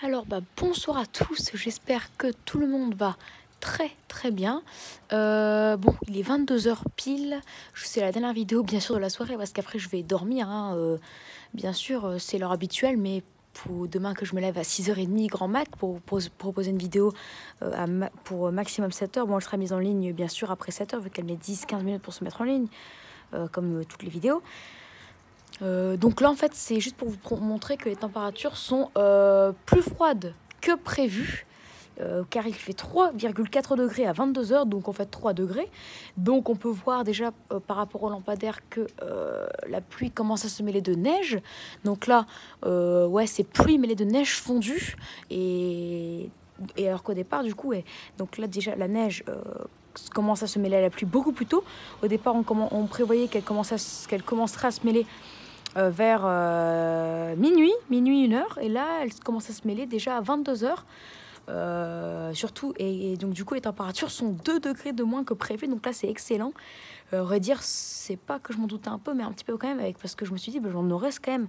Alors, bonsoir à tous, j'espère que tout le monde va très bien. Bon, il est 22 h pile, c'est la dernière vidéo bien sûr de la soirée parce qu'après je vais dormir, hein. Bien sûr, c'est l'heure habituelle, mais pour demain que je me lève à 6h30 grand max pour proposer une vidéo pour maximum 7 h. Bon, elle sera mise en ligne bien sûr après 7 h vu qu'elle met 10-15 minutes pour se mettre en ligne, comme toutes les vidéos. Donc là en fait c'est juste pour vous montrer que les températures sont plus froides que prévu, car il fait 3,4 degrés à 22 h, donc en fait 3 degrés. Donc on peut voir déjà par rapport au lampadaire que la pluie commence à se mêler de neige. Donc là ouais, c'est pluie mêlée de neige fondue, et alors qu'au départ du coup donc là déjà la neige commence à se mêler à la pluie beaucoup plus tôt. Au départ on prévoyait qu'elle commencerait à se mêler vers minuit 1 h, et là elle commence à se mêler déjà à 22 h, surtout, et donc du coup les températures sont 2 degrés de moins que prévu, donc là c'est excellent. On va dire, c'est pas que je m'en doutais un peu, mais un petit peu quand même, parce que je me suis dit j'en aurais quand même,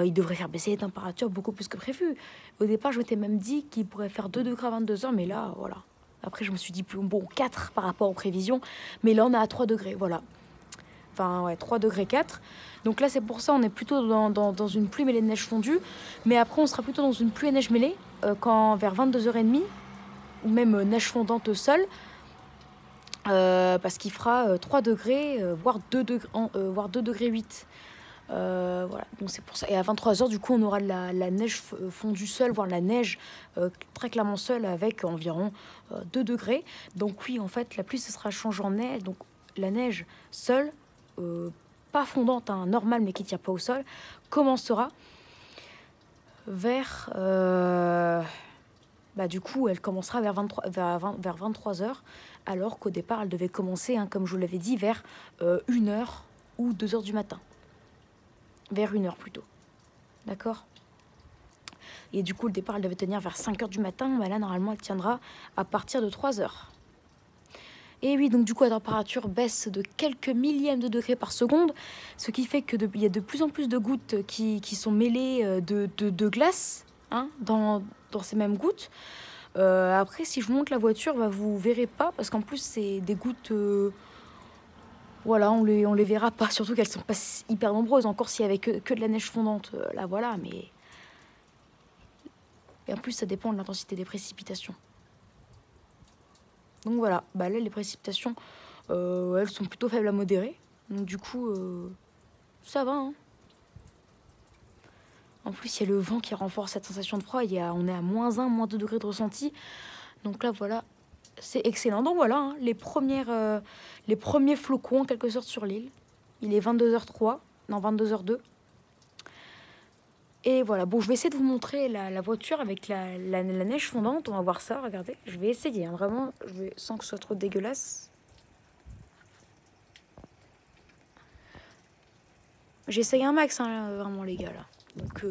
il devrait faire baisser les températures beaucoup plus que prévu. Au départ je m'étais même dit qu'il pourrait faire 2 degrés à 22 h, mais là voilà, après je me suis dit bon 4 par rapport aux prévisions, mais là on est à 3 degrés, voilà. Enfin ouais, 3 degrés 4. Donc là c'est pour ça on est plutôt dans une pluie mêlée de neige fondue. Mais après on sera plutôt dans une pluie et neige mêlée quand vers 22 h 30, ou même neige fondante seule, parce qu'il fera 3 degrés, voire 2 degrés, voire 2 degrés 8. Voilà, donc c'est pour ça. Et à 23 h du coup on aura de la neige fondue seule, voire la neige très clairement seule, avec environ 2 degrés. Donc oui, en fait la pluie ce sera changée en neige. Donc la neige seule, pas fondante, hein, normale, mais qui ne tient pas au sol, commencera vers du coup elle commencera vers 23 h, alors qu'au départ elle devait commencer, hein, comme je vous l'avais dit, vers 1 h ou 2 h du matin, vers 1 h plutôt, d'accord. Et du coup le départ elle devait tenir vers 5 h du matin, là normalement elle tiendra à partir de 3 h. Et oui, donc du coup la température baisse de quelques millièmes de degrés par seconde, ce qui fait qu'il y a de plus en plus de gouttes qui sont mêlées de glace, hein, dans ces mêmes gouttes. Après, si je vous montre la voiture, vous verrez pas, parce qu'en plus c'est des gouttes, voilà, on les verra pas, surtout qu'elles sont pas hyper nombreuses, encore s'il y avait que de la neige fondante, là voilà, mais... Et en plus ça dépend de l'intensité des précipitations. Donc voilà, là les précipitations, elles sont plutôt faibles à modérées. Donc du coup, ça va, hein. En plus, il y a le vent qui renforce cette sensation de froid. On est à -1, -2 degrés de ressenti. Donc là, voilà, c'est excellent. Donc voilà, hein, les premiers flocons en quelque sorte sur l'île. Il est 22 h 03, non 22 h 02. Et voilà, bon, je vais essayer de vous montrer la voiture avec la neige fondante. On va voir ça, regardez. Je vais essayer, hein, vraiment, sans que ce soit trop dégueulasse. J'essaye un max, hein, vraiment, les gars, là. Donc,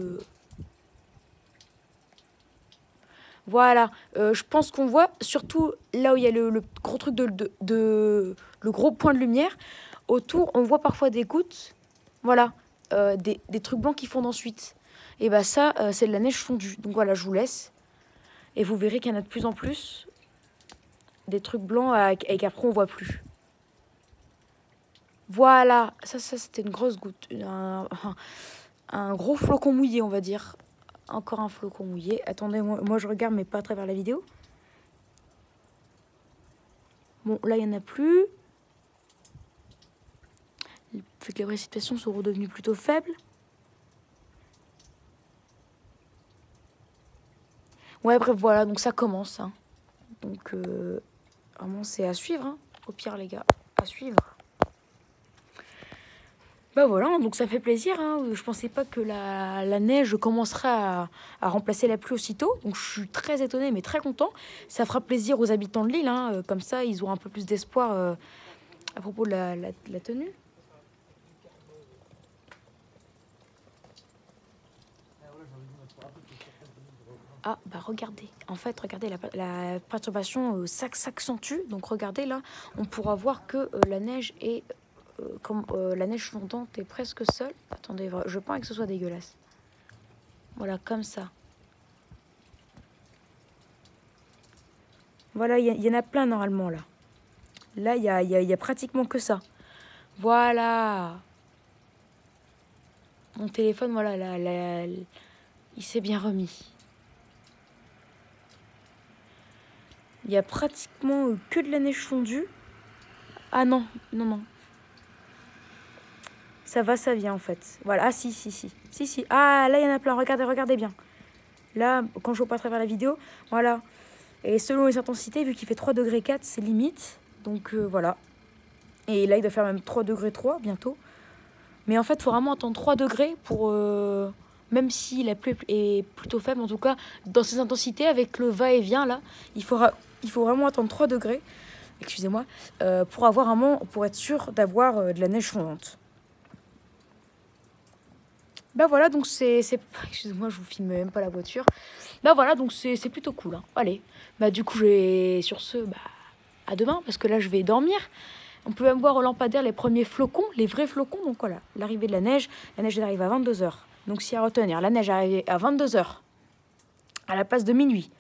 voilà. Je pense qu'on voit, surtout là où il y a le gros truc le gros point de lumière. Autour, on voit parfois des gouttes. Voilà. Des trucs blancs qui fondent ensuite. Et ça, c'est de la neige fondue. Donc voilà, je vous laisse. Et vous verrez qu'il y en a de plus en plus. Des trucs blancs et qu'après, on voit plus. Voilà. Ça c'était une grosse goutte. Un gros flocon mouillé, on va dire. Encore un flocon mouillé. Attendez, moi je regarde, mais pas à travers la vidéo. Bon, là, il n'y en a plus. Fait que les précipitations sont redevenues plutôt faibles. Ouais, bref, voilà, donc ça commence, hein. Donc, vraiment, c'est à suivre, hein. Au pire, les gars, à suivre. Voilà, donc ça fait plaisir, hein. Je pensais pas que la neige commencerait à remplacer la pluie aussitôt. Donc je suis très étonnée, mais très content. Ça fera plaisir aux habitants de l'île, hein. Comme ça, ils auront un peu plus d'espoir à propos de la tenue. Ah, regardez. En fait, regardez, la perturbation s'accentue. Donc regardez, là, on pourra voir que la neige est... la neige fondante est presque seule. Attendez, je pense que ce soit dégueulasse. Voilà, comme ça. Voilà, il y en a plein normalement là. Là, il y a pratiquement que ça. Voilà. Mon téléphone, voilà, il s'est bien remis. Il y a pratiquement que de la neige fondue. Ah non, non, non. Ça va, ça vient en fait. Voilà, ah si. Ah, là, il y en a plein, regardez bien. Là, quand je vois pas à travers la vidéo, voilà. Et selon les intensités, vu qu'il fait 3 degrés 4, c'est limite. Donc voilà. Et là, il doit faire même 3 degrés 3 bientôt. Mais en fait, il faut vraiment attendre 3 degrés pour... même si la pluie est plutôt faible, en tout cas, dans ces intensités, avec le va-et-vient, là, il faut vraiment attendre 3 degrés, excusez-moi, pour être sûr d'avoir de la neige fondante. Bah voilà, donc c'est excusez-moi, je vous filme même pas la voiture. Bah voilà, donc c'est plutôt cool, hein. Allez, bah du coup, sur ce, bah, à demain, parce que là, je vais dormir. On peut même voir au lampadaire les premiers flocons, les vrais flocons. Donc voilà, l'arrivée de la neige. La neige arrive à 22 h. Donc si à retenir, la neige arrive à 22 h, à la place de minuit,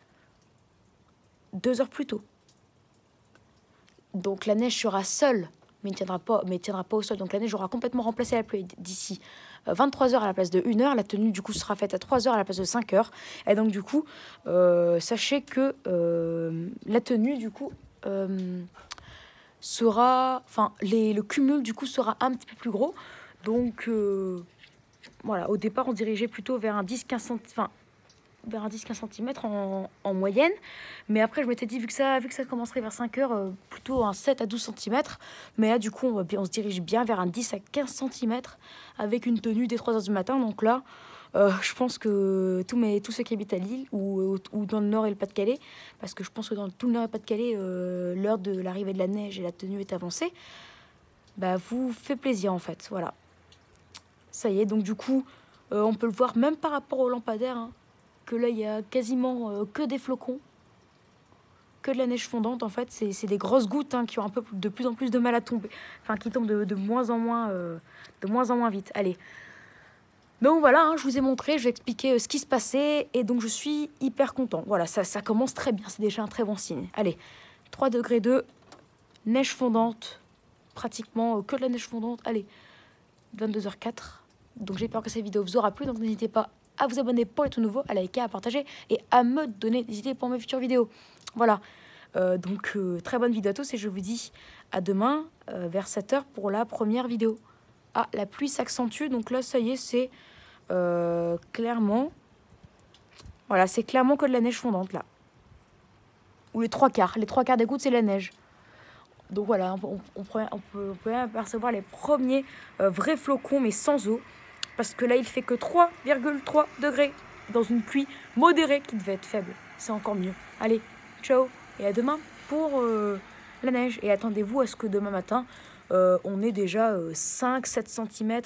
2 heures plus tôt. Donc la neige sera seule, mais ne tiendra pas au sol. Donc la neige aura complètement remplacé la pluie d'ici 23 h à la place de 1 h. La tenue du coup sera faite à 3 h à la place de 5 h. Et donc du coup, sachez que la tenue du coup... le cumul du coup sera un petit peu plus gros. Donc voilà, au départ on dirigeait plutôt vers un 10-15 cm, vers un 10-15 cm en moyenne. Mais après je m'étais dit, vu que ça commencerait vers 5 h, plutôt un 7 à 12 cm. Mais là du coup on se dirige bien vers un 10 à 15 cm avec une tenue dès 3 h du matin. Donc là je pense que tous ceux qui habitent à Lille ou dans le Nord et le Pas-de-Calais, parce que je pense que dans tout le Nord et le Pas-de-Calais, l'heure de l'arrivée de la neige et la tenue est avancée, bah vous fait plaisir en fait, voilà. Ça y est, donc du coup, on peut le voir même par rapport au lampadaire, hein, que là il y a quasiment que des flocons, que de la neige fondante en fait. C'est des grosses gouttes, hein, qui ont de plus en plus de mal à tomber, enfin qui tombent de moins en moins vite. Allez. Donc voilà, hein, je vous ai montré, je vais expliquer ce qui se passait et donc je suis hyper content. Voilà, ça commence très bien, c'est déjà un très bon signe. Allez, 3 degrés 2, neige fondante, pratiquement que de la neige fondante. Allez, 22 h 04. Donc j'espère que cette vidéo vous aura plu, donc n'hésitez pas à vous abonner pour les tout nouveaux, à liker, à partager et à me donner des idées pour mes futures vidéos. Voilà, très bonne vidéo à tous et je vous dis à demain vers 7 h pour la première vidéo. Ah, la pluie s'accentue, donc là ça y est, c'est clairement, voilà, c'est clairement que de la neige fondante là, ou les trois quarts des gouttes c'est la neige. Donc voilà, on peut apercevoir les premiers vrais flocons mais sans eau, parce que là il fait que 3,3 degrés dans une pluie modérée qui devait être faible. C'est encore mieux. Allez, ciao et à demain pour la neige, et attendez-vous à ce que demain matin on est déjà 5 à 7 cm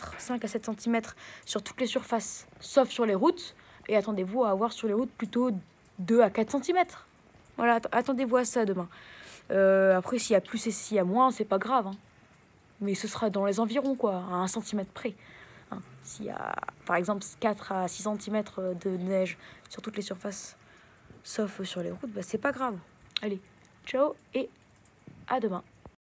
sur toutes les surfaces, sauf sur les routes. Et attendez-vous à avoir sur les routes plutôt 2 à 4 cm. Voilà, attendez-vous à ça demain. Après, s'il y a plus et s'il y a moins, c'est pas grave, hein. Mais ce sera dans les environs, quoi, à 1 cm près. Hein. S'il y a, par exemple, 4 à 6 cm de neige sur toutes les surfaces, sauf sur les routes, bah, c'est pas grave. Allez, ciao et à demain.